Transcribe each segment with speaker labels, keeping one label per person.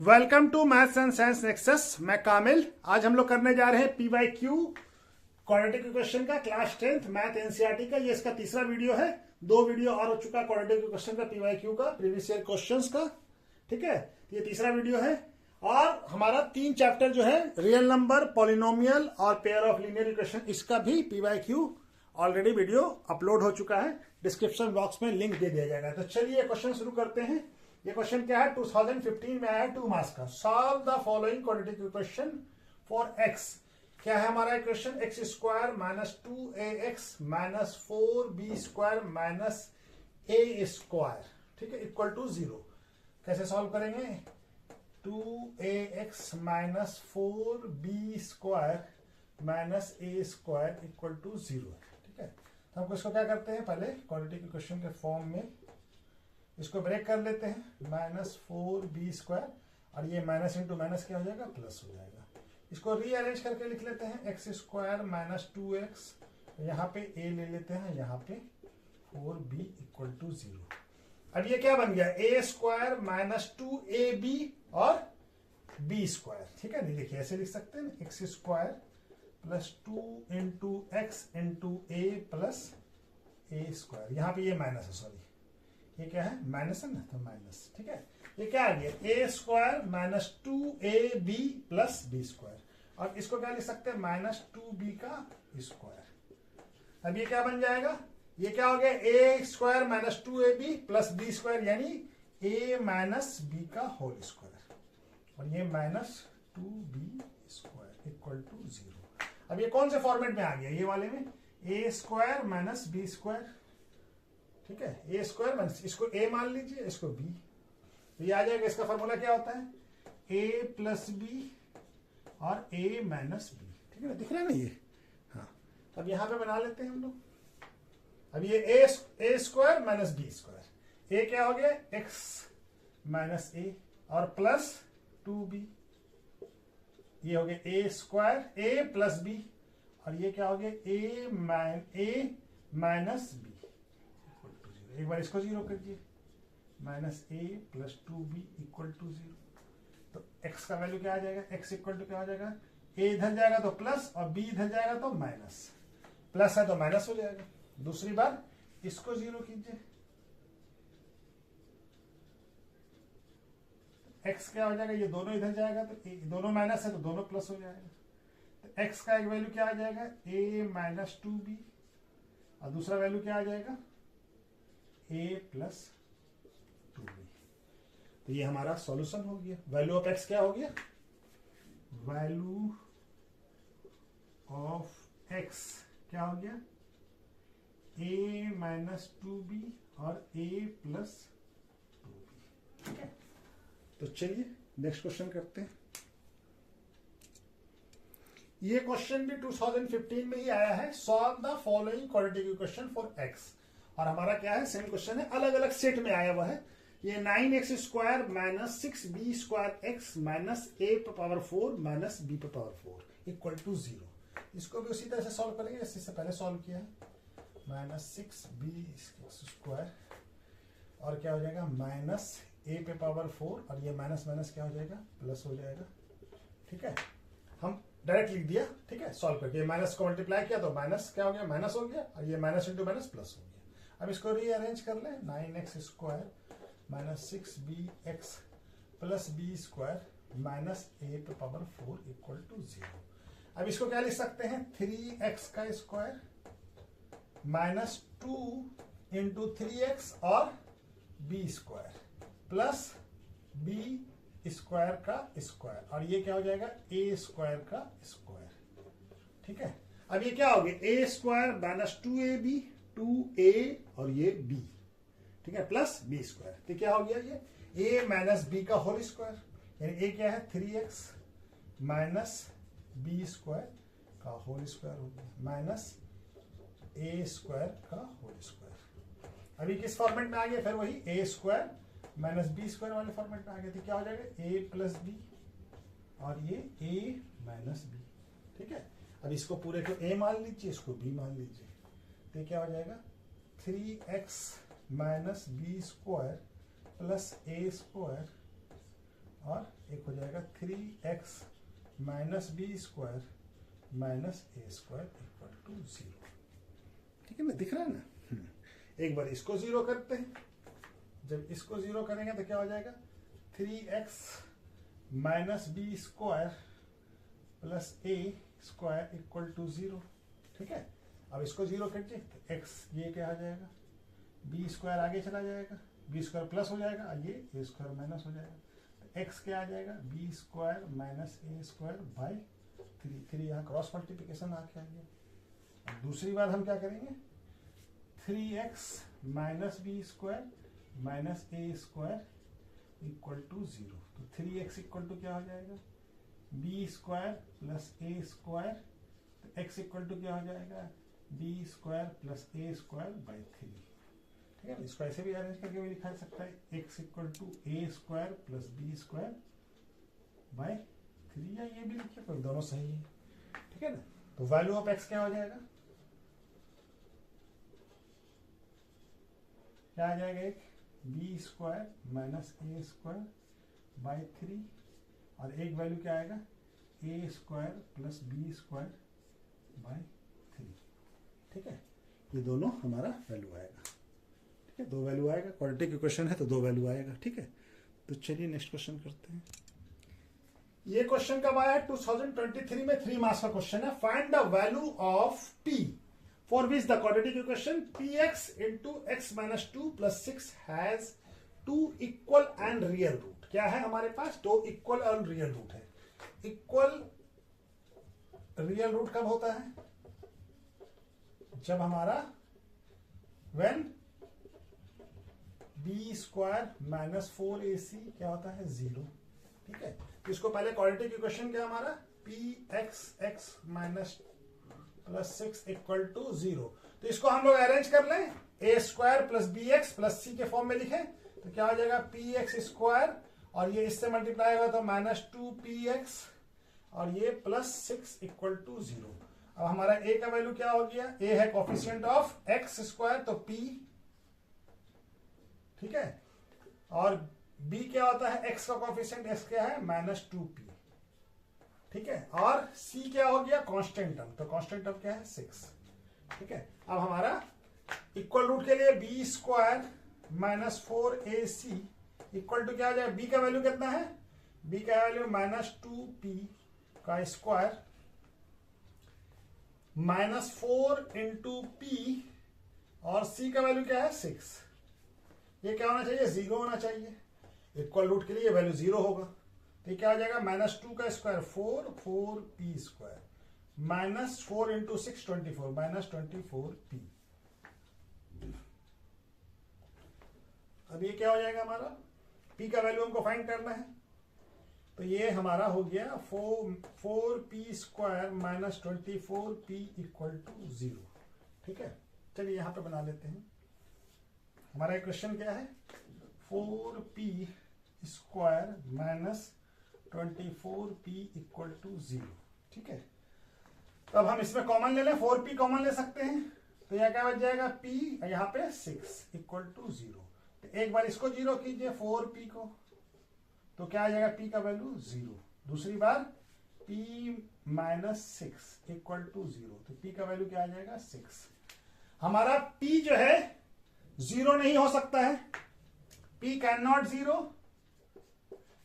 Speaker 1: Welcome to maths and science nexus. मैं कामिल। आज हम लोग करने जा रहे हैं PYQ क्वाड्रेटिक इक्वेशन का क्लास 10th मैथ एनसीईआरटी का। ये इसका तीसरा वीडियो है। 2 वीडियो और हो चुका क्वाड्रेटिक इक्वेशन का PYQ का प्रीवियस ईयर क्वेश्चंस का। ठीक है, ये तीसरा वीडियो है और हमारा 3 चैप्टर जो है रियल नंबर, पॉलिनोमियल और पेयर ऑफ लीनियर इक्वेशन, इसका भी PYQ ऑलरेडी वीडियो अपलोड हो चुका है। डिस्क्रिप्शन बॉक्स में लिंक दे दिया जाएगा। तो चलिए क्वेश्चन शुरू करते हैं। ये क्वेश्चन क्या है, 2015 में आया है 2 मार्क्स का। Solve the following quadratic equation for x। क्या है हमारा equation, x square minus 2ax minus 4b² minus a², ठीक है, इक्वल टू 0। कैसे सॉल्व करेंगे, 2ax minus 4b² minus a² equal to 0। ठीक है, तो हमको इसको क्या करते हैं, पहले क्वाड्रेटिक इक्वेशन के फॉर्म में इसको ब्रेक कर लेते हैं। माइनस 4b² और ये माइनस इंटू माइनस क्या हो जाएगा, प्लस हो जाएगा। इसको रीअरेंज करके लिख लेते हैं, एक्स स्क्वायर माइनस 2x, यहाँ पे a ले लेते हैं, यहाँ पे 4b इक्वल टू 0। अब ये क्या बन गया, a² माइनस 2ab और b²। ठीक है, नहीं लिखिए, ऐसे लिख सकते हैं, x square plus 2 into x into a plus a²। यहाँ पे ये माइनस है, सॉरी ये क्या है, माइनस है ना, तो माइनस। ठीक है, ये क्या आ गया, a² minus 2ab plus b²। और इसको क्या लिख सकते हैं, माइनस 2b का स्क्वायर। अब ये क्या बन जाएगा, ये क्या हो गया, a² minus 2ab plus b², यानी a माइनस b का होल स्क्वायर, और ये माइनस 2b² इक्वल टू 0। अब ये कौन से फॉर्मेट में आ गया, ये वाले में, a² माइनस b²। ठीक है, a² माइनस, इसको a मान लीजिए, इसको b, तो ये आ जाएगा। इसका फॉर्मूला क्या होता है, a प्लस बी और a माइनस बी। ठीक है ना, दिख रहा है ना ये। हाँ, अब यहां पे बना लेते हैं हम लोग। अब ये a² माइनस b², a क्या हो गया, x माइनस a और प्लस 2b, ये हो गया a² a प्लस b, और ये क्या हो गया, a माइनस b। एक बार इसको 0 कर दिए, minus a plus 2b equal to 0। तो x का वैल्यू क्या आ जाएगा, x इक्वल टू क्या हो जाएगा, a इधर जाएगा तो प्लस और b इधर जाएगा तो माइनस। प्लस है तो माइनस हो जाएगा। दूसरी बार इसको 0 कीजिए, x क्या हो जाएगा, ये दोनों इधर जाएगा तो दोनों माइनस है तो दोनों प्लस हो जाएगा। तो x का एक वैल्यू क्या आ जाएगा, a माइनस 2b, और दूसरा वैल्यू क्या आ जाएगा, a प्लस 2b। तो ये हमारा सॉल्यूशन हो गया। वैल्यू ऑफ x क्या हो गया, वैल्यू ऑफ x क्या हो गया, a माइनस 2b और a प्लस 2b। ठीक है, तो चलिए नेक्स्ट क्वेश्चन करते हैं। ये क्वेश्चन भी 2015 में ही आया है। Solve the following quadratic equation for x। और हमारा क्या है, सेम क्वेश्चन है, अलग अलग सेट में आया हुआ है। ये 9x² minus 6b² minus a⁴ minus b⁴ equal to 0। इसको भी उसी तरह से सॉल्व करेंगे जैसे इससे पहले सॉल्व किया है। माइनस 6b² और क्या हो जाएगा, माइनस a⁴, और ये माइनस माइनस क्या हो जाएगा, प्लस हो जाएगा। ठीक है, हम डायरेक्ट लिख दिया। ठीक है, सॉल्व करके माइनस को मल्टीप्लाई किया तो माइनस क्या हो गया, माइनस हो गया, और ये माइनस इंटू माइनस प्लस हो गया। अब इसको रीअरेंज कर ले, 9x² minus 6bx plus b² minus a⁴ equal to 0। अब इसको क्या लिख सकते हैं, 3x का स्क्वायर माइनस 2 इंटू 3x और b² प्लस b² का स्क्वायर, और ये क्या हो जाएगा, a² का स्क्वायर। ठीक है, अब ये क्या हो गया, a² माइनस 2ab 2a और ये b। ठीक है, प्लस b²। तो क्या हो गया, ये a माइनस b का होल स्क्वायर, यानी a क्या है, 3x माइनस b² का होल स्क्वायर हो गया, माइनस a² का होल स्क्वायर। अभी किस फॉर्मेट में आ गया, फिर वही a² माइनस b² वाले फॉर्मेट में आ गया। तो क्या हो जाएगा, a प्लस b और ये a माइनस b। ठीक है, अब इसको पूरे को a मान लीजिए, इसको b मान लीजिए, तो क्या हो जाएगा, 3x minus b² plus a² और 3x minus b square minus A square equal to 0। ठीक है ना, दिख रहा है ना। एक बार इसको 0 करते हैं। जब इसको 0 करेंगे तो क्या हो जाएगा, 3x minus b square plus a square equal to 0। ठीक है, अब इसको 0 कीजिए तो x ये क्या आ जाएगा, बी स्क्वायर आगे चला जाएगा, बी स्क्वायर प्लस हो जाएगा, ये ए स्क्वायर माइनस हो जाएगा, तो x क्या आ जाएगा, b square minus A square by 3 यहाँ क्रॉस मल्टीप्लिकेशन आके आ गया। अब दूसरी बार हम क्या करेंगे, 3x minus b square minus A square equal to 0। तो 3x इक्वल टू क्या हो जाएगा, b square plus a square, तो x इक्वल टू क्या हो जाएगा, b square plus a square by 3। ठीक है, इसको ऐसे भी अरेंज करके भी लिखा जा सकता है, x equal to a square plus B square by 3, या ये भी लिखिए, कोई दोनों सही है। ठीक है ना, तो वैल्यू ऑफ x क्या हो जाएगा, क्या आ जाएगा, एक B square minus A square by 3, और एक वैल्यू क्या आएगा, A square plus B square by 3। ठीक है, ये दोनों हमारा वैल्यू आएगा। ठीक है, 2 वैल्यू आएगा, क्वाड्रेटिक इक्वेशन है तो 2 वैल्यू आएगा। ठीक है, तो चलिए नेक्स्ट क्वेश्चन करते हैं। ये क्वेश्चन कब आया, 2023 में 3 मार्क्स का क्वेश्चन है। Find the value of p for which the quadratic equation px into x minus 2 plus 6 has 2 equal and real root। क्या है हमारे पास, 2 इक्वल और रियल रूट है। इक्वल रियल रूट कब होता है, जब हमारा when b square minus 4ac क्या होता है, 0। ठीक है, तो इसको पहले क्वाड्रेटिक इक्वेशन क्या हमारा, px minus plus 6 equal to 0। तो इसको हम लोग अरेंज कर लें, A square plus B x plus C के फॉर्म में लिखें तो क्या हो जाएगा, पी एक्स स्क्वायर, और ये इससे मल्टीप्लाई होगा तो माइनस 2px, और ये प्लस 6 इक्वल टू 0। अब हमारा ए का वैल्यू क्या हो गया, ए है कोफिशिएंट ऑफ एक्स स्क्वायर तो p। ठीक है, और b क्या होता है, x का कोफिशिएंट x क्या है, माइनस 2p। ठीक है, और c क्या हो गया, कांस्टेंट टर्म, तो कांस्टेंट टर्म क्या है, 6। ठीक है, अब हमारा इक्वल रूट के लिए b square minus 4ac equal to क्या हो जाएगा, b का वैल्यू कितना है, b का वैल्यू माइनस 2p का स्क्वायर माइनस 4 इंटू p, और c का वैल्यू क्या है, 6। ये क्या होना चाहिए, 0 होना चाहिए। इक्वल रूट के लिए वैल्यू 0 होगा, तो क्या हो जाएगा, माइनस 2 का square 4p square minus 4 into 6 24 minus 24p। अब ये क्या हो जाएगा हमारा, p का वैल्यू हमको फाइंड करना है, तो ये हमारा हो गया 4p square minus 24p equal to 0। ठीक है, चलिए यहां पे बना लेते हैं। हमारा क्वेश्चन क्या है, 4p square minus 24p equal to 0। ठीक है, तो अब हम इसमें कॉमन ले लें, 4p कॉमन ले सकते हैं, तो यह क्या बच जाएगा, p यहाँ पे 6 इक्वल टू 0। तो एक बार इसको 0 कीजिए 4p को, तो क्या आ जाएगा, p का वैल्यू 0। दूसरी बार p माइनस 6 इक्वल टू 0, तो p का वैल्यू क्या आ जाएगा, 6। हमारा p जो है 0 नहीं हो सकता है, p कैन नॉट 0।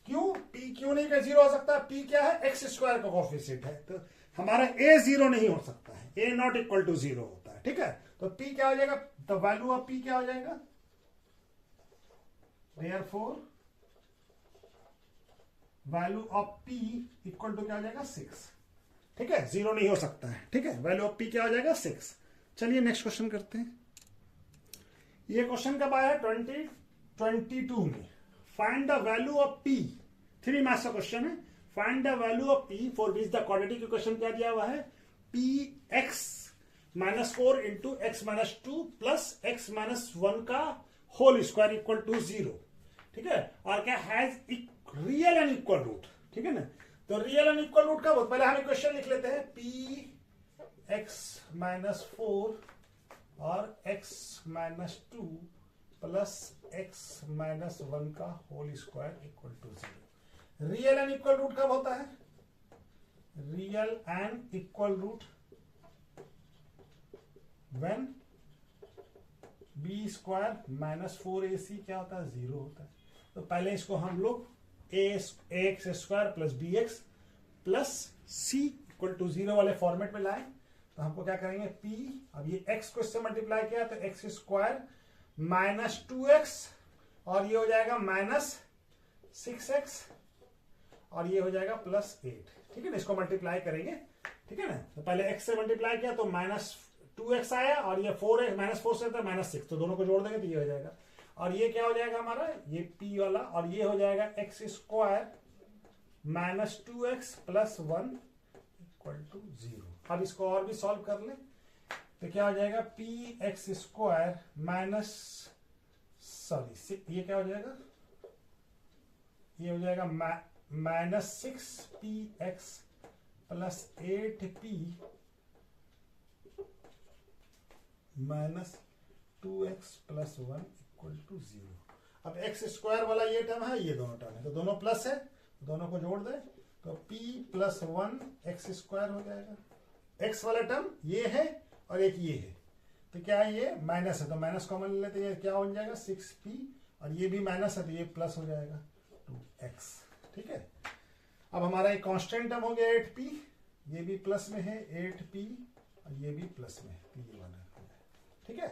Speaker 1: क्यों, p क्यों नहीं 0 हो सकता, p क्या है, x स्क्वायर का कोफिशिएंट है, तो हमारा a 0 नहीं हो सकता है, a नॉट इक्वल टू 0 होता है। ठीक है, तो p क्या हो जाएगा, द वैल्यू ऑफ p क्या हो जाएगा, therefore value of p equal to क्या हो जाएगा, 6। ठीक है, 0 नहीं हो सकता है। ठीक है, वैल्यू ऑफ p क्या हो जाएगा, 6। चलिए नेक्स्ट क्वेश्चन करते हैं। ये क्वेश्चन कब आया, 2022 में। Find the value of p, 3 marks का क्वेश्चन है। Find the value of p for which the quadratic equation क्या दिया हुआ है, px minus 4 into x minus 2 plus x minus 1 का होल स्क्वायर इक्वल टू 0। ठीक है, और क्या has real and equal root. ठीक है ना, तो रियल एंड इक्वल रूट का पहले हम इक्वेशन लिख लेते हैं, px माइनस 4 और x minus 2 plus x minus 1 का whole square equal to 0। Real and equal root कब होता है? Real and equal root when b square minus 4ac क्या होता है? 0 होता है। तो पहले इसको हम लोग ax square plus B x plus c equal to 0 वाले फॉर्मेट में लाए। तो हमको क्या करेंगे, p, अब ये x को इससे मल्टीप्लाई किया तो एक्स स्क्वायर माइनस 2x और ये हो जाएगा माइनस 6x और ये हो जाएगा प्लस 8। ठीक है ना, इसको मल्टीप्लाई करेंगे। ठीक है ना, तो पहले x से मल्टीप्लाई किया तो माइनस 2x आया और ये 4x माइनस 4 से माइनस 6, तो दोनों को जोड़ देंगे तो ये हो जाएगा। और ये क्या हो जाएगा हमारा, ये p वाला, और ये हो जाएगा x square minus 2x plus 1 equal to 0। अब इसको और भी सॉल्व कर ले तो क्या हो जाएगा, पी एक्स स्क्वायर माइनस ये क्या हो जाएगा, ये हो जाएगा minus 6px plus 8p minus 2x plus 1 equal to 0। अब एक्स स्क्वायर वाला ये टर्म है, ये दोनों टर्म है, तो दोनों प्लस है, दोनों को जोड़ दे तो p प्लस 1 एक्स स्क्वायर हो जाएगा। x वाला टर्म ये है और एक ये है, तो क्या है, ये माइनस है तो माइनस कॉमन ले लेते हैं, क्या हो जाएगा 6p, और ये भी माइनस है तो ये प्लस हो जाएगा 2x। ठीक है, अब हमारा एक कांस्टेंट टर्म हो गया 8p, ये भी प्लस में है 8p और ये भी प्लस में है, तो ये वाला। ठीक है,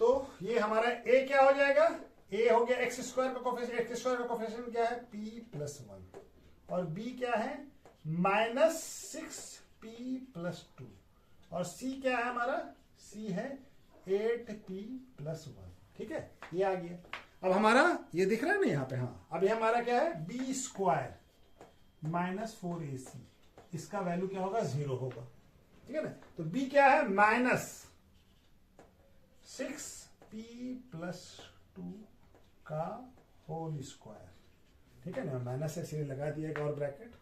Speaker 1: तो ये हमारा a क्या हो जाएगा, a हो गया एक्स स्क्वायर का कोफिशिएंट, एक्स स्क्वायर का कोफिशिएंट क्या है p प्लस 1, और b क्या है माइनस 6p प्लस 2, और c क्या है हमारा, c है 8p प्लस 1। ठीक है, ये आ गया। अब हमारा ये दिख रहा है ना यहाँ पे, हाँ, अब ये हमारा क्या है b स्क्वायर माइनस 4ac, इसका वैल्यू क्या होगा, 0 होगा। ठीक है ना, तो b क्या है माइनस 6p प्लस 2 का होल स्क्वायर। ठीक है ना, माइनस से सीधे लगा दिया एक और ब्रैकेट,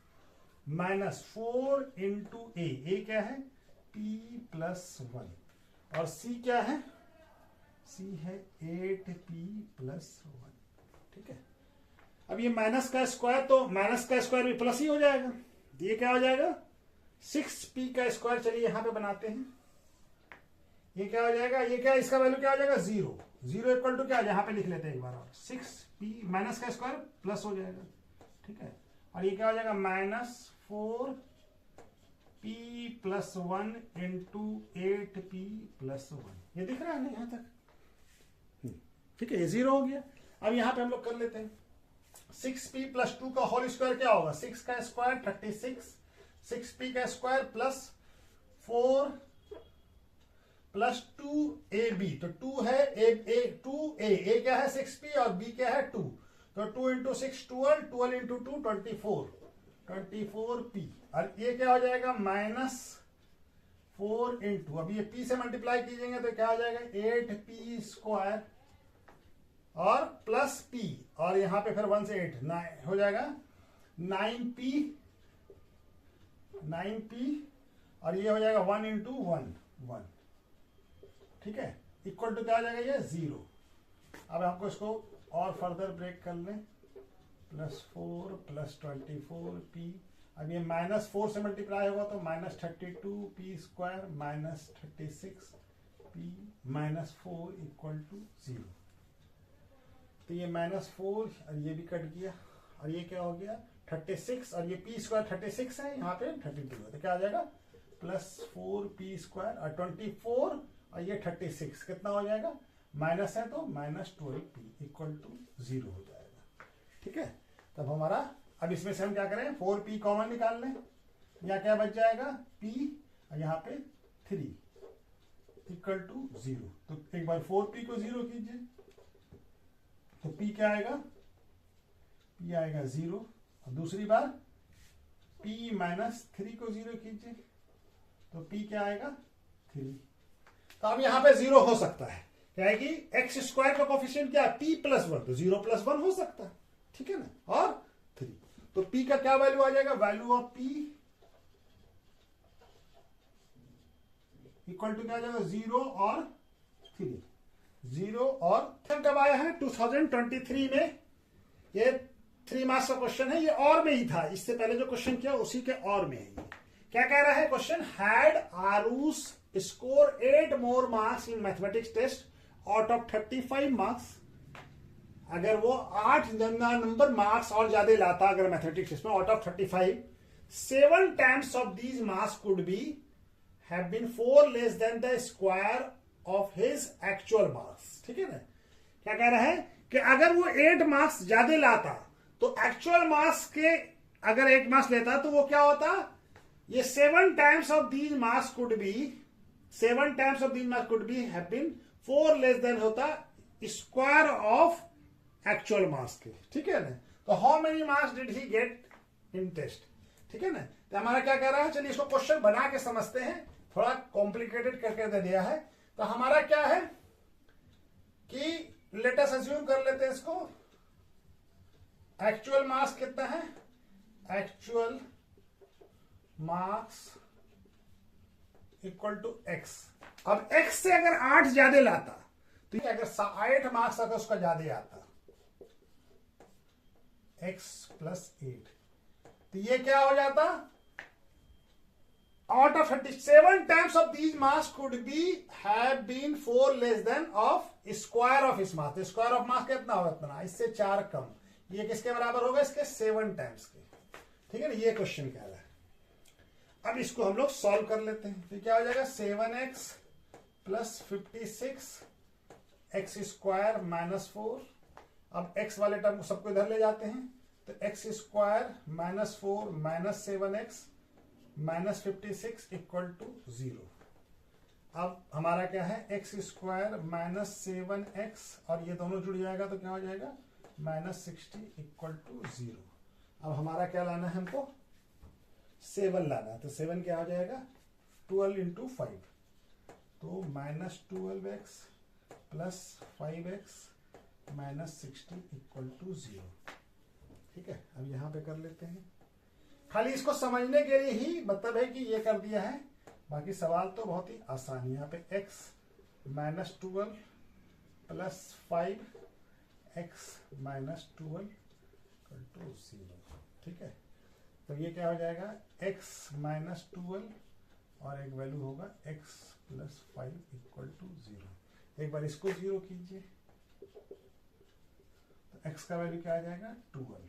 Speaker 1: माइनस 4 इंटू ए क्या है p प्लस 1, और c क्या है, c है 8p प्लस 1। ठीक है, अब ये माइनस का स्क्वायर, तो माइनस का स्क्वायर भी प्लस ही हो जाएगा, ये क्या हो जाएगा 6p का स्क्वायर। चलिए यहां पे बनाते हैं, ये क्या हो जाएगा, ये क्या, इसका वैल्यू क्या हो जाएगा 0, 0 इक्वल टू क्या, यहाँ पे लिख लेते हैं एक बार और, 6p माइनस का स्क्वायर प्लस हो जाएगा। ठीक है, और ये क्या हो जाएगा minus 4p plus 1 into 8p plus 1, ये दिख रहा है ना यहाँ तक। ठीक है, ये 0 हो गया। अब यहाँ पे हम लोग कर लेते हैं, 6p प्लस 2 का होल स्क्वायर क्या होगा, 6 का स्क्वायर 36, 6p का स्क्वायर प्लस 4 प्लस 2ab, तो 2 है a क्या है 6p और b क्या है 2, तो 2 इंटू 6 12, 12 इंटू 2 24p, और ये क्या हो जाएगा माइनस 4 इंटू, अब ये p से मल्टीप्लाई कीजिएंगे तो क्या हो जाएगा 8p स्क्वायर और प्लस p, और यहां पे फिर 1 से 8 9 हो जाएगा 9p, और ये हो जाएगा 1 इंटू 1। ठीक है, इक्वल टू क्या आ जाएगा ये 0। अब आपको इसको और फर्दर ब्रेक कर लें, प्लस 4 प्लस 24p, अब ये माइनस 4 से मल्टीप्लाई होगा तो minus 32p square minus 36p minus 4 equal to 0। तो ये माइनस 4 और ये भी कट गया, और ये क्या हो गया 36, और ये p स्क्वायर 36 है, यहाँ पे 32 है, तो क्या आ जाएगा प्लस 4p स्क्वायर और 24 और ये 36 कितना हो जाएगा, माइनस है तो माइनस 12p इक्वल टू 0 हो जाएगा। ठीक है, तब हमारा, अब इसमें से हम क्या करें 4p कॉमन निकाल लें, यहाँ क्या बच जाएगा p और यहाँ पे 3 इक्वल टू 0। तो एक बार 4p को 0 कीजिए तो p क्या आएगा, p आएगा 0, और दूसरी बार p माइनस 3 को 0 कीजिए तो p क्या आएगा 3। तो अब यहां पे 0 हो सकता है, क्या है कि एक्स स्क्वायर का कोफिशिएंट क्या है p प्लस 1, तो 0 प्लस 1 हो सकता है। ठीक है ना, और 3, तो p का क्या वैल्यू आ जाएगा, value of p equal to क्या आ जाएगा 0 और 3, 0 और कब आया है 2023 में, ये 3 मार्क्स का क्वेश्चन है, ये और में ही था, इससे पहले जो क्वेश्चन किया उसी के और में है ये। क्या कह रहा है question? Had Aarush score 8 more marks in mathematics test out of 35 marks, अगर वो 8 नंबर मार्क्स और ज्यादा लाता अगर मैथमेटिक्स टेस्ट में out of 35, 7 times of these marks could be have been 4 less than the square of his actual marks. ठीक है ना? क्या कह रहा है कि अगर वो 8 मार्क्स ज्यादा लाता तो एक्चुअल मार्क्स के अगर 8 मार्क्स लेता तो वो क्या होता, ये 7 times of these marks could be, 7 times of these marks could be have been 4 less than होता स्क्वायर ऑफ एक्चुअल मार्क्स के। ठीक है ना? तो how many marks did he get in test? ठीक है ना? तो हमारा क्या कह रहा है, चलिए इसको क्वेश्चन बना के समझते हैं, थोड़ा कॉम्प्लिकेटेड करके दे दिया है। तो हमारा क्या है कि लेट अस अज्यूम कर लेते हैं इसको, एक्चुअल मार्क्स कितना है, actual marks equal to x. अब एक्स से अगर 8 ज्यादा लाता तो अगर 8 मार्क्स अगर उसका ज्यादा आता, एक्स प्लस 8, तो ये क्या हो जाता, out of 37 times of these marks could be have been 4 less than of square of his marks। Square of marks कितना होगा, इतना, इससे 4 कम, ये किसके बराबर होगा, इसके 7 टाइम्स के। ठीक है ना? ये क्वेश्चन कह रहा है। अब इसको हम लोग सॉल्व कर लेते हैं, फिर क्या हो जाएगा, 7x plus 56 x square minus 4। अब x वाले टर्म को सबको इधर ले जाते हैं, तो x square minus 4 minus 7x minus 56 equal to 0। अब हमारा क्या है, एक्स स्क्वायर माइनस 7x और ये दोनों जुड़ जाएगा तो क्या हो जाएगा, माइनस 60 इक्वल टू 0। अब हमारा क्या लाना है, हमको 7 लाना है, तो 7 क्या हो जाएगा, 12 इंटू 5, तो minus 12x plus 5x minus 60 equal to 0। ठीक है? अब यहां पे कर लेते हैं, खाली इसको समझने के लिए ही मतलब है कि ये कर दिया है, बाकी सवाल तो बहुत ही आसान है। यहाँ पे x minus 12 plus 5x minus 12 equal to 0। ठीक है? तो ये क्या हो जाएगा, x माइनस 12 और एक वैल्यू होगा x प्लस 5 इक्वल टू 0। एक बार इसको 0 कीजिए, तो x का वैल्यू क्या आ जाएगा, 12।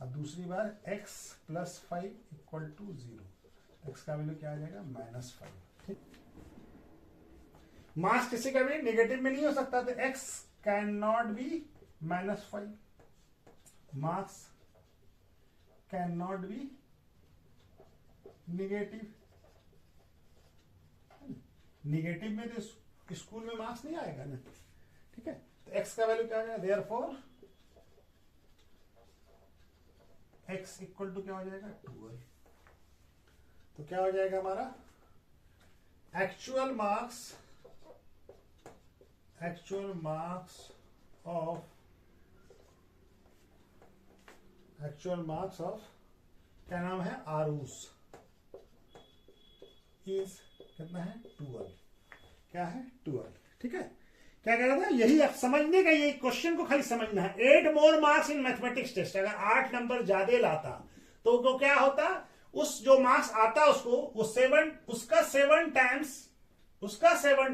Speaker 1: अब दूसरी बार x plus 5 equal to 0, x का वैल्यू क्या आ जाएगा, माइनस 5। ठीक, मास किसी का भी नेगेटिव में नहीं हो सकता, तो x can not be minus 5, mass can not be negative. Negative में तो स्कूल में मार्क्स नहीं आएगा ना। ठीक है? तो x का वैल्यू क्या आ जाएगा, देयरफॉर x इक्वल टू क्या हो जाएगा, 12। तो क्या हो जाएगा हमारा, एक्चुअल मार्क्स ऑफ क्या नाम है, आरूस, इज कितना है, 12। क्या है, 12। ठीक है? क्या कह रहा था, यही आप समझने का, ये क्वेश्चन को खाली समझना है। 8 more marks in mathematics test, अगर 8 नंबर ज्यादा लाता तो वो क्या होता, उस जो मार्क्स आता उसको वो 7, उसका 7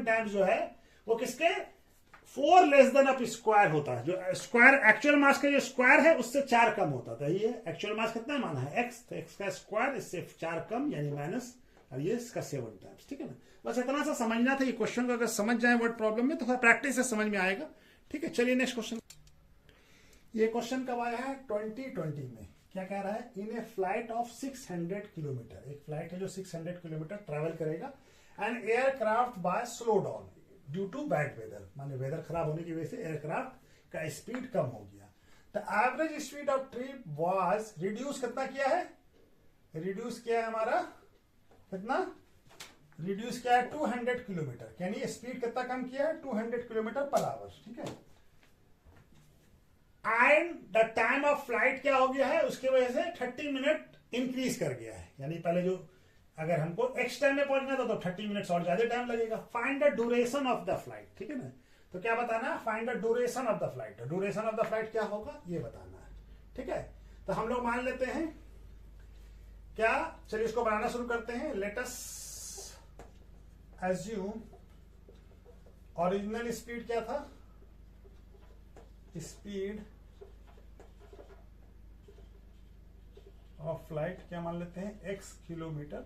Speaker 1: टाइम्स जो है वो किसके 4 लेस देन ऑफ स्क्वायर होता है। जो स्क्वायर एक्चुअल मार्क्स का जो स्क्वायर है उससे 4 कम होता था। ये एक्चुअल मार्क्स कितना माना है, x, तो x का स्क्वायर इससे 4 कम यानी माइनस, और ये इसका 7 टाइम्स। ठीक है ना? बस इतना सा समझना था। ये क्वेश्चन को अगर समझ जाए वर्ड प्रॉब्लम में तो थोड़ा प्रैक्टिस से समझ में आएगा। ठीक है? चलिए नेक्स्ट क्वेश्चन। ये क्वेश्चन कब आया है, 2020 में। क्या कह रहा है, in a flight of 600 kilometre, एक फ्लाइट है जो 600 किलोमीटर ट्रेवल करेगा, and aircraft by slow down due to bad weather, माने वेदर खराब होने की वजह से एयरक्राफ्ट का स्पीड कम हो गया। The average speed of trip was reduce, कितना किया है, रिड्यूस किया है हमारा, कितना रिड्यूस किया है 200 किलोमीटर, यानी स्पीड कितना कम किया है, 200 किलोमीटर पर आवर। ठीक है? And the time of flight क्या हो गया है, उसकी वजह से 30 मिनट इंक्रीज कर गया है, यानी पहले जो अगर हमको एक्स टाइम में पहुंचना था तो 30 मिनट्स और ज्यादा टाइम लगेगा। Find the duration of the flight. ठीक है ना? तो क्या बताना है, find the duration of the flight. Duration of the flight क्या होगा ये बताना है। ठीक है? तो हम लोग मान लेते हैं क्या, चलिए इसको बनाना शुरू करते हैं। Let us assume original speed क्या था, स्पीड ऑफ फ्लाइट क्या मान लेते हैं, x किलोमीटर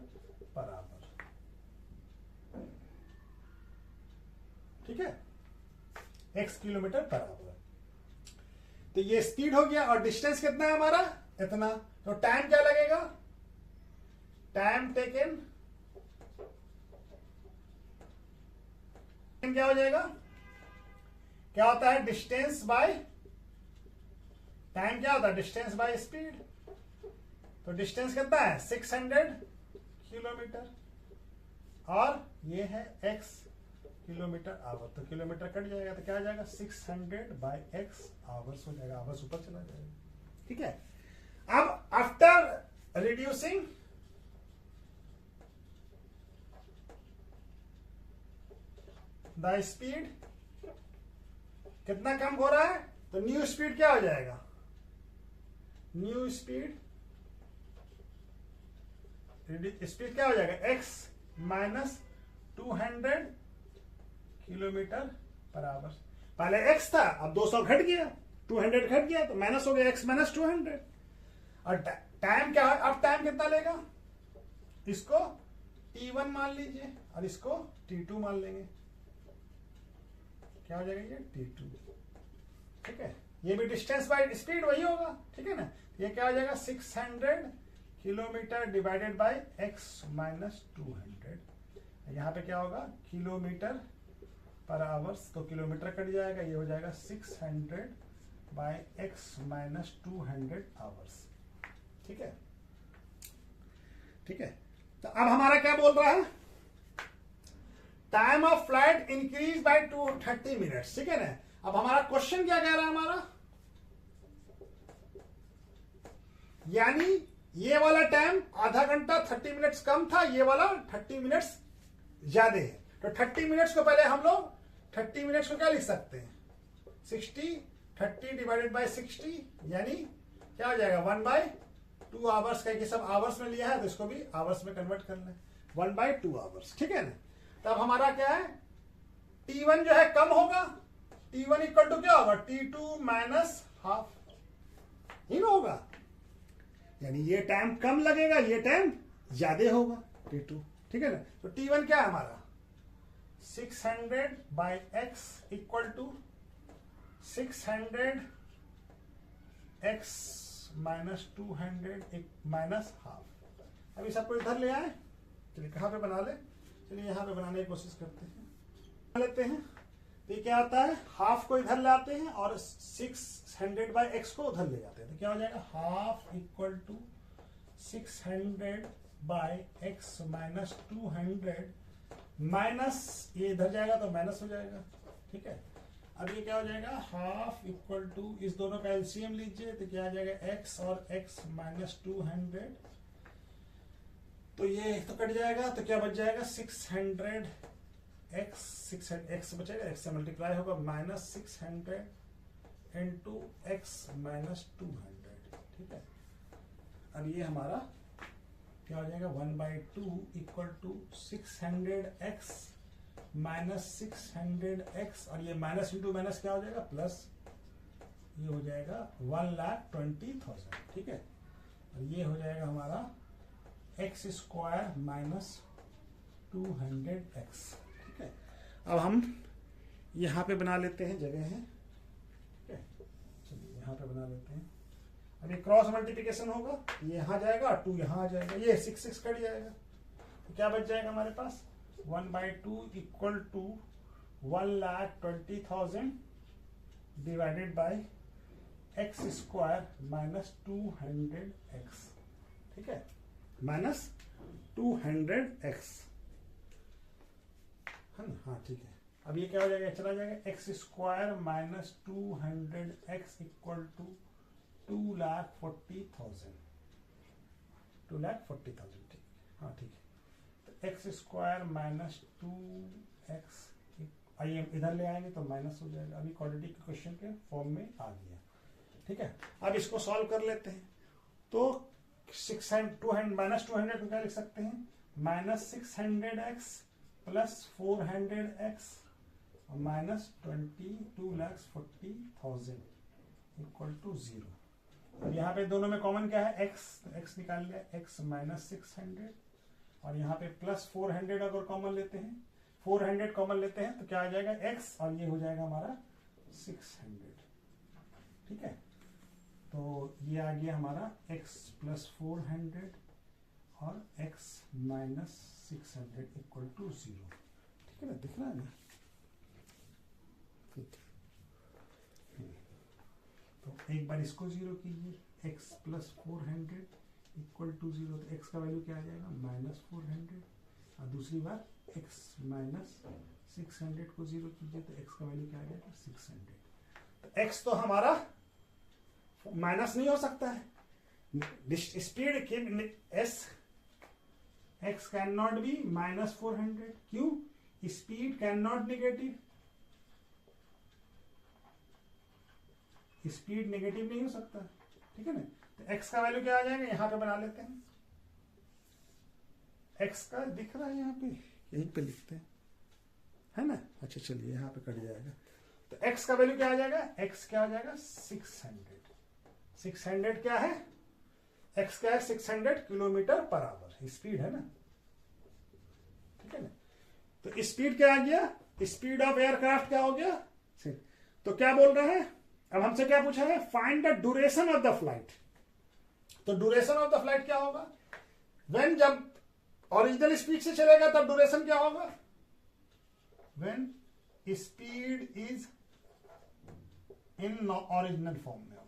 Speaker 1: पर आवर। ठीक है, x किलोमीटर पर आवर। तो ये स्पीड हो गया और डिस्टेंस कितना है हमारा, इतना। तो टाइम क्या लगेगा, टाइम टेकन क्या हो जाएगा, क्या होता है डिस्टेंस बाय टाइम, क्या होता है डिस्टेंस बाय स्पीड। तो डिस्टेंस कितना है 600 किलोमीटर और ये है x किलोमीटर आवर। तो किलोमीटर कट जाएगा तो क्या आ जाएगा 600 बाय x आवर्स हो जाएगा, आवर्स ऊपर चला जाएगा। ठीक है, अब आफ्टर रिड्यूसिंग द स्पीड, कितना कम हो रहा है, तो न्यू स्पीड क्या हो जाएगा, न्यू स्पीड क्या हो जाएगा x minus 200 kilometre per hour. पहले x था, अब 200 घट गया, 200 घट गया तो माइनस हो गया x माइनस 200। और टाइम क्या है, अब टाइम कितना लेगा, इसको t1 मान लीजिए और इसको t2 मान लेंगे, क्या हो जाएगा ये t2। ठीक है, ये भी डिस्टेंस बाय स्पीड वही होगा। ठीक है ना, ये क्या हो जाएगा 600 kilometre divided by x minus 200। यहाँ पे क्या होगा किलोमीटर पर आवर्स, तो किलोमीटर कट जाएगा, ये हो जाएगा 600 बाय x माइनस 200 आवर्स। ठीक है, ठीक है। तो अब हमारा क्या बोल रहा है, time of flight increase by 30 minutes. ठीक है ना, अब हमारा क्वेश्चन क्या कह रहा है हमारा, यानी ये वाला टाइम आधा घंटा 30 मिनट्स कम था, ये वाला 30 मिनट्स ज्यादा है। तो 30 मिनट्स को पहले हम लोग 30 मिनट्स को क्या लिख सकते हैं 30 डिवाइडेड बाय 60, यानी क्या हो जाएगा 1/2 आवर्स। कहीं सब आवर्स में लिया है तो इसको भी आवर्स में कन्वर्ट कर लें, 1/2 आवर्स। ठीक है ना, तब हमारा क्या है T1 जो है कम होगा, T1 इक्वल टू क्या होगा T2 माइनस हाफ ही होगा, यानी ये टाइम कम लगेगा, ये टाइम ज्यादा होगा T2। ठीक है ना, तो T1 क्या है हमारा 600 by x equal to 600 x minus 200 minus half. अभी सबको इधर ले आए, चलिए कहाँ पे बना ले, चलिए यहाँ पे बनाने की कोशिश करते हैं, बना लेते हैं। तो ये क्या आता है, हाफ को इधर लाते हैं और 600 बाय x को उधर ले जाते हैं, तो क्या हो जाएगा half equal to 600 by x minus 200 minus ये इधर जाएगा तो माइनस हो जाएगा। ठीक है, अब ये क्या हो जाएगा हाफ इक्वल टू, इस दोनों का एलसीएम लीजिए तो क्या आ जाएगा x और x माइनस 200, तो ये तो कट जाएगा, तो क्या बच जाएगा 600 x बचेगा, x से मल्टीप्लाई होगा माइनस 600 इंटू x माइनस 200। ठीक है, अब ये हमारा क्या हो जाएगा 1/2 equal to 600x minus 600x, और ये माइनस इंटू माइनस क्या हो जाएगा प्लस, ये हो जाएगा 1,20,000। ठीक है, और ये हो जाएगा हमारा x स्क्वायर माइनस 200x। ठीक है, अब हम यहाँ पे बना लेते हैं, जगह है। ठीक है, चलिए यहाँ पे बना लेते हैं। अभी क्रॉस मल्टीप्लिकेशन होगा, ये यहाँ जाएगा 2 यहाँ आ जाएगा, ये 6 कट जाएगा, तो क्या बच जाएगा हमारे पास 1/2 equal to 1,20,000 divided by x square minus 200x। ठीक है, माइनस 200x है ना, हाँ ठीक है। अब ये क्या हो जाएगा, चला जाएगा x square minus 200x equal to 2,40,000। 2,40,000। ठीक है, हाँ ठीक है। तो x स्क्वायर माइनस 2x, आइए इधर ले आएंगे तो माइनस हो जाएगा। अभी क्वाड्रेटिक क्वेश्चन के फॉर्म में आ गया। ठीक है, अब इसको सॉल्व कर लेते हैं। तो 200 माइनस 200 को क्या लिख सकते हैं, -600x प्लस 400x और -22,40,000 इक्वल टू 0। अब यहाँ पे दोनों में कॉमन क्या है, x, तो x निकाल लिया, x -600 और यहाँ पे प्लस 400 अगर कॉमन लेते हैं, 400 कॉमन लेते हैं तो क्या आ जाएगा x और ये हो जाएगा हमारा 600। ठीक है, तो ये आ गया हमारा x प्लस 400 और x -600 इक्वल टू 0। ठीक है ना, दिख रहा है ना। ठीक, तो एक बार इसको 0 कीजिए, x प्लस 400 इक्वल टू 0, तो x का वैल्यू क्या आ जाएगा -400 और दूसरी बार x -600 को 0 कीजिए तो x का वैल्यू क्या आ जाएगा 600। तो x तो हमारा माइनस नहीं हो सकता है, स्पीड की s x can not be -400, क्यों, speed can not negative, speed negative नहीं हो सकता। ठीक है ना, तो x का वैल्यू क्या आ जाएगा, यहां पे बना लेते हैं, x का दिख रहा है यहाँ पे, यहीं पे लिखते हैं, है ना। अच्छा चलिए यहाँ पे कट जाएगा, तो x का वैल्यू क्या आ जाएगा, x क्या आ जाएगा 600। 600 क्या है, x क्या है 600 किलोमीटर पर आवर, स्पीड है ना। ठीक है ना, तो स्पीड क्या आ गया, स्पीड ऑफ एयरक्राफ्ट क्या हो गया, तो क्या बोल रहे हैं, अब हमसे क्या पूछा है, find the duration of the flight. तो ड्यूरेशन ऑफ द फ्लाइट क्या होगा, व्हेन, जब ओरिजिनल स्पीड से चलेगा तब ड्यूरेशन क्या होगा, when speed is in original form में होगा,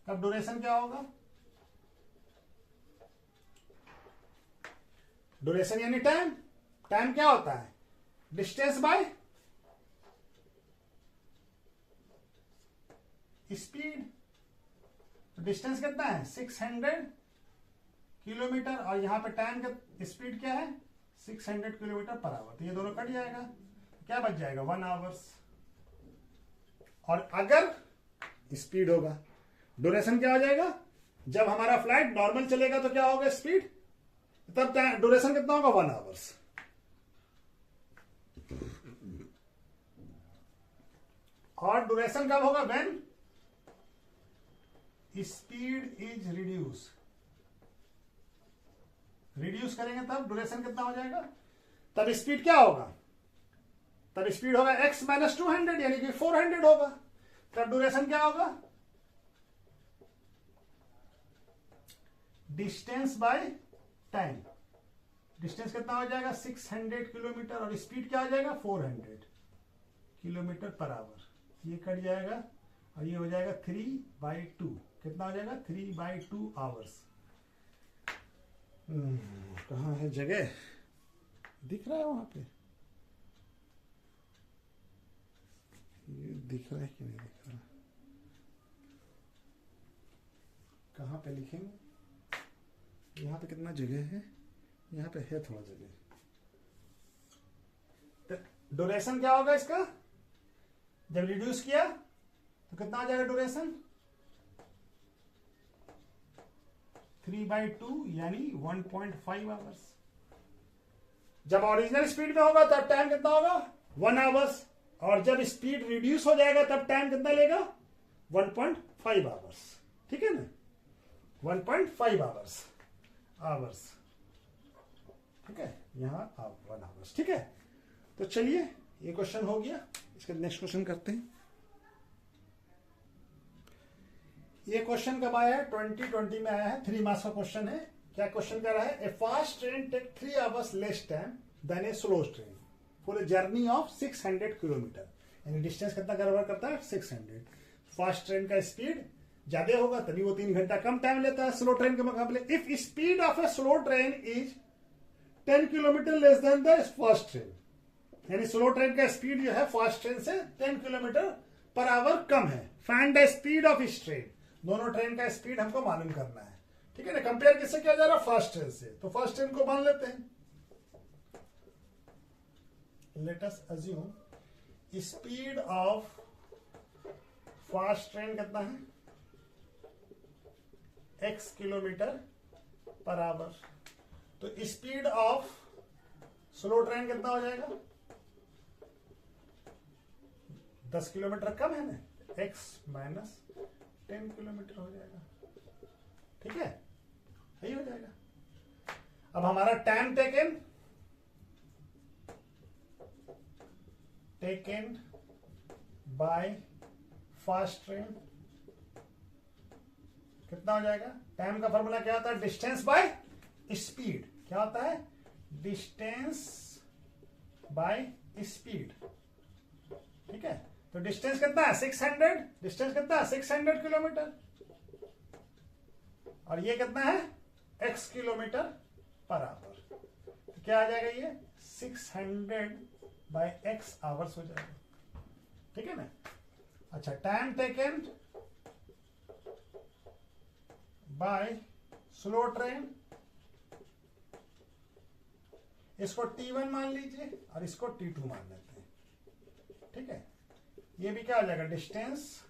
Speaker 1: तब ड्यूरेशन क्या होगा, ड्यूरेशन यानी टाइम, टाइम क्या होता है, डिस्टेंस बाय स्पीड। डिस्टेंस कितना है 600 किलोमीटर और यहां पे टाइम का स्पीड क्या है 600 किलोमीटर पर आवर, तो ये दोनों कट जाएगा, क्या बच जाएगा 1 आवर्स। और अगर स्पीड होगा, ड्यूरेशन क्या हो जाएगा, जब हमारा फ्लाइट नॉर्मल चलेगा तो क्या होगा स्पीड, तब ड्यूरेशन कितना होगा 1 आवर्स। और ड्यूरेशन कब होगा, व्हेन स्पीड इज रिड्यूस करेंगे तब ड्यूरेशन कितना हो जाएगा, तब स्पीड क्या होगा, तब स्पीड होगा x -200 यानी कि 400 होगा, तब ड्यूरेशन क्या होगा, डिस्टेंस बाय टाइम, डिस्टेंस कितना हो जाएगा 600 किलोमीटर और स्पीड क्या हो जाएगा 400 किलोमीटर पर आवर, ये कट जाएगा और ये हो जाएगा 3/2, कितना हो जाएगा 3/2 आवर्स। कहाँ है जगह, दिख रहा है वहां पे, ये दिख रहा है कि नहीं दिख रहा, कहाँ पे लिखेंगे, यहाँ पे कितना जगह है, यहाँ पे है थोड़ा जगह। तो ड्यूरेशन क्या होगा इसका, जब रिड्यूस किया तो कितना आ जाएगा ड्यूरेशन 3/2 यानी 1.5 आवर्स। जब ओरिजिनल स्पीड में होगा तब टाइम कितना होगा 1 आवर्स, और जब स्पीड रिड्यूस हो जाएगा तब टाइम कितना लेगा 1.5 आवर्स। ठीक है ना, 1.5 आवर्स। ठीक है, यहां आप 1 आवर्स। ठीक है, तो चलिए ये क्वेश्चन हो गया, इसका नेक्स्ट क्वेश्चन करते हैं। ये क्वेश्चन कब आया है 2020 में आया है, 3 मार्क्स का क्वेश्चन है। क्या क्वेश्चन कर रहा है, a fast train take 3 hours less time than a slow train for a journey of 600 kilometre, यानी डिस्टेंस कितना कवर करता है 600। फास्ट ट्रेन का स्पीड ज्यादा होगा तभी वो 3 घंटा कम टाइम लेता है स्लो ट्रेन के मुकाबले। If speed of A slow train is 10 kilometre less than the fast train, यानी स्लो ट्रेन का स्पीड जो है फास्ट ट्रेन से 10 किलोमीटर पर आवर कम है। फाइंड द स्पीड ऑफ इस ट्रेन, दोनों ट्रेन का स्पीड हमको मालूम करना है। ठीक है ना, कंपेयर किससे किया जा रहा है फास्ट ट्रेन से, तो फास्ट ट्रेन को मान लेते हैं। Let us assume speed of fast train कितना है x किलोमीटर पर आवर। तो स्पीड ऑफ स्लो ट्रेन कितना हो जाएगा? 10 किलोमीटर कम है ना, x माइनस 10 किलोमीटर हो जाएगा। ठीक है, यही हो जाएगा। अब हमारा time taken by fast train कितना हो जाएगा? टाइम का फॉर्मूला क्या होता है? Distance by speed. क्या होता है? Distance by speed. ठीक है, तो डिस्टेंस कितना है? 600। डिस्टेंस कितना है? 600 किलोमीटर। और ये कितना है? x kilometre per hour. तो क्या आ जाएगा? ये 600 बाय x आवर्स हो जाएगा। ठीक है ना? अच्छा, time taken by slow train, इसको T1 मान लीजिए और इसको T2 मान लेते हैं। ठीक है, ये भी क्या हो जाएगा? Distance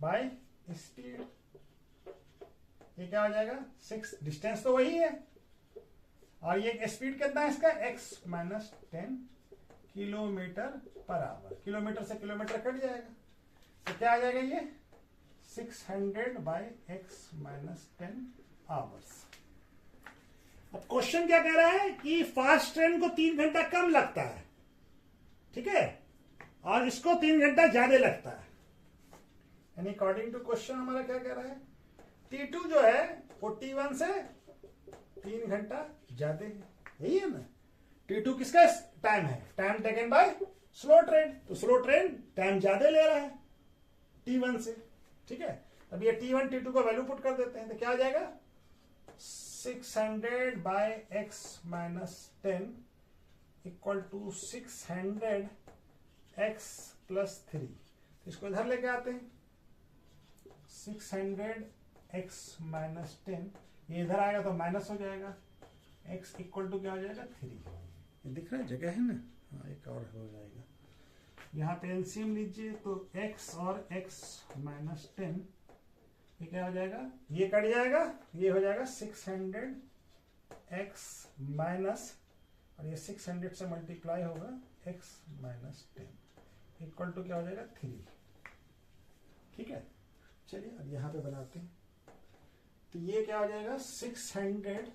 Speaker 1: by speed. ये क्या हो जाएगा? 6। डिस्टेंस तो वही है और ये स्पीड कितना है इसका? x minus 10 kilometre per hour. Kilometre से किलोमीटर कट जाएगा, तो क्या आ जाएगा? ये 600 बाय x माइनस 10 आवर्स। अब क्वेश्चन क्या कह रहा है कि फास्ट ट्रेन को 3 घंटा कम लगता है, ठीक है, और इसको 3 घंटा ज्यादा लगता है। यानी अकॉर्डिंग टू क्वेश्चन हमारा क्या कह रहा है? T2 जो है वो T1 से 3 घंटा ज्यादा है। यही है ना? T2 किसका टाइम है? Time taken by slow train. तो स्लो ट्रेन टाइम ज्यादा ले रहा है T1 से। ठीक है, अब ये T1 T2 को वैल्यू पुट कर देते हैं, तो क्या आ जाएगा? 600 by x minus 10 equal to 600 x plus 3। इसको इधर लेके आते हैं। 600 x माइनस 10, ये इधर आएगा तो माइनस हो जाएगा। x इक्वल टू क्या हो जाएगा? 3। ये दिख रहा है, जगह है ना? हाँ, एक और हो जाएगा। यहाँ पे एलसीएम लीजिए तो x और x माइनस 10, ये क्या हो जाएगा? ये कट जाएगा, ये हो जाएगा 600 x माइनस, और ये 600 से मल्टीप्लाई होगा x माइनस 10 इक्वल टू क्या हो जाएगा? 3। ठीक है, चलिए अब यहाँ पे बनाते हैं। तो ये क्या हो जाएगा? 600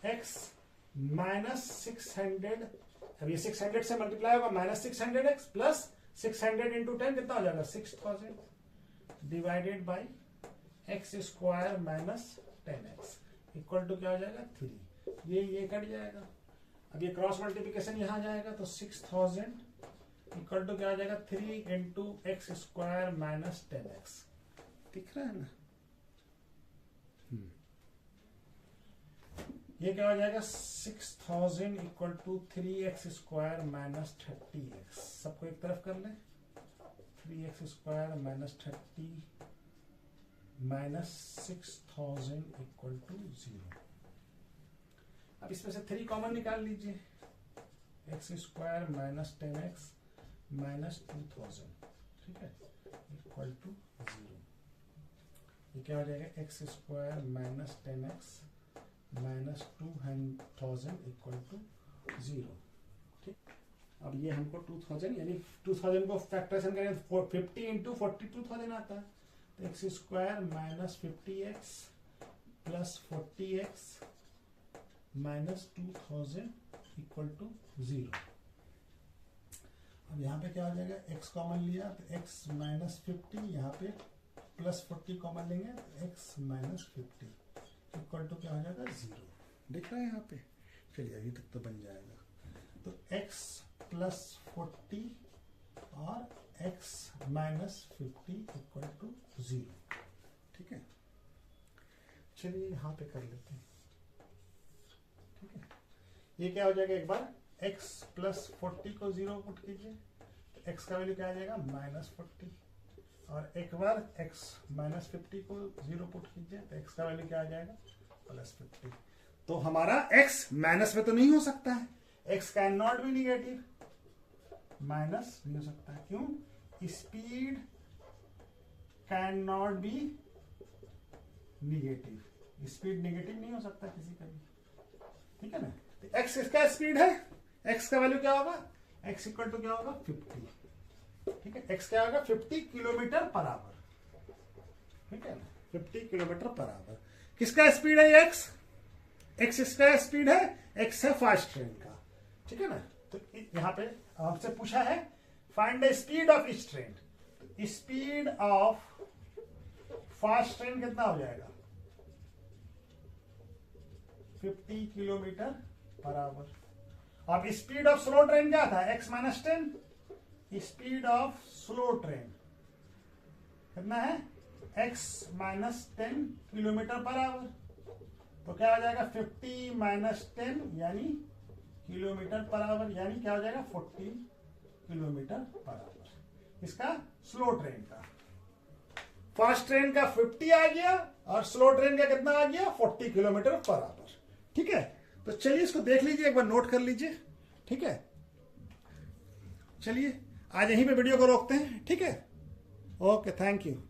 Speaker 1: x माइनस 600, अब ये 600 से मल्टीप्लाई होगा माइनस 600 x प्लस 600 इंटू 10 कितना हो जाएगा? 6000 divided by x square minus 10x equal to क्या हो जाएगा? 3। ये कट जाएगा। अब ये क्रॉस मल्टीप्लिकेशन यहाँ जाएगा तो 6000 इक्वल टू क्या हो जाएगा? 3 into x square minus 10x। दिख रहा है ना? ये क्या हो जाएगा? 6000 equal to 3x square minus 30x। सबको एक तरफ कर लें। 3x square minus 30 minus 6000 equal to 0। अब इसमें से 3 कॉमन निकाल लीजिए। x square minus 10x minus 2000, ठीक है, इक्वल टू 0। ये क्या हो जाएगा? x square minus 10x minus 2000 equal to 0। ठीक, अब ये हमको 2000 यानी 2000 को फैक्टराइजेशन करें तो 50 इंटू 42,000 आता है। तो x square minus 50x plus 40x minus 2000 equal to 0। अब यहाँ पे क्या हो जाएगा? x कॉमन लिया तो x माइनस 50, यहाँ पे प्लस 40 कॉमन लेंगे तो x माइनस 50 इक्वल टू क्या हो जाएगा? 0। दिख रहा है यहाँ पे? चलिए अभी तक तो बन जाएगा। तो x प्लस 40 और x माइनस 50 इक्वल टू 0। ठीक है, चलिए यहाँ पे कर लेते हैं। ठीक है, ये क्या हो जाएगा? एक बार x प्लस 40 को 0 पुट कीजिए तो x का वैल्यू क्या आ जाएगा? माइनस 40, और एक बार x माइनस 50 को 0 पुट कीजिए तो x का वैल्यू क्या आ जाएगा? प्लस 50। तो हमारा x माइनस में तो नहीं हो सकता है, x can not be negative, minus नहीं हो सकता है। क्यों? Speed can not be negative. Speed negative नहीं हो सकता किसी का भी, ठीक है ना। तो एक्स इसका स्पीड है, एक्स का वैल्यू क्या होगा, एक्स इक्वल टू क्या होगा 50, ठीक है। एक्स क्या होगा 50 किलोमीटर पर आवर, ठीक है ना, 50 किलोमीटर पर आवर। किसका स्पीड है एक्स, एक्स इसका स्पीड है, एक्स है फास्ट ट्रेन का, ठीक है ना। तो यहां पे आपसे पूछा है find the speed of each train, तो स्पीड ऑफ फास्ट ट्रेन कितना हो जाएगा 50 किलोमीटर पर आवर। अब स्पीड ऑफ स्लो ट्रेन क्या था, x minus 10। Speed of slow train कितना है, x minus 10 kilometre per hour. तो क्या हो जाएगा 50 माइनस 10 यानी किलोमीटर पर आवर, यानी क्या हो जाएगा 40 किलोमीटर पर आवर। इसका स्लो ट्रेन का, फास्ट ट्रेन का 50 आ गया और स्लो ट्रेन का कितना आ गया 40 किलोमीटर पर आवर, ठीक है। तो चलिए इसको देख लीजिए, एक बार नोट कर लीजिए, ठीक है। चलिए आज यहीं पे वीडियो को रोकते हैं, ठीक है। Okay, thank you.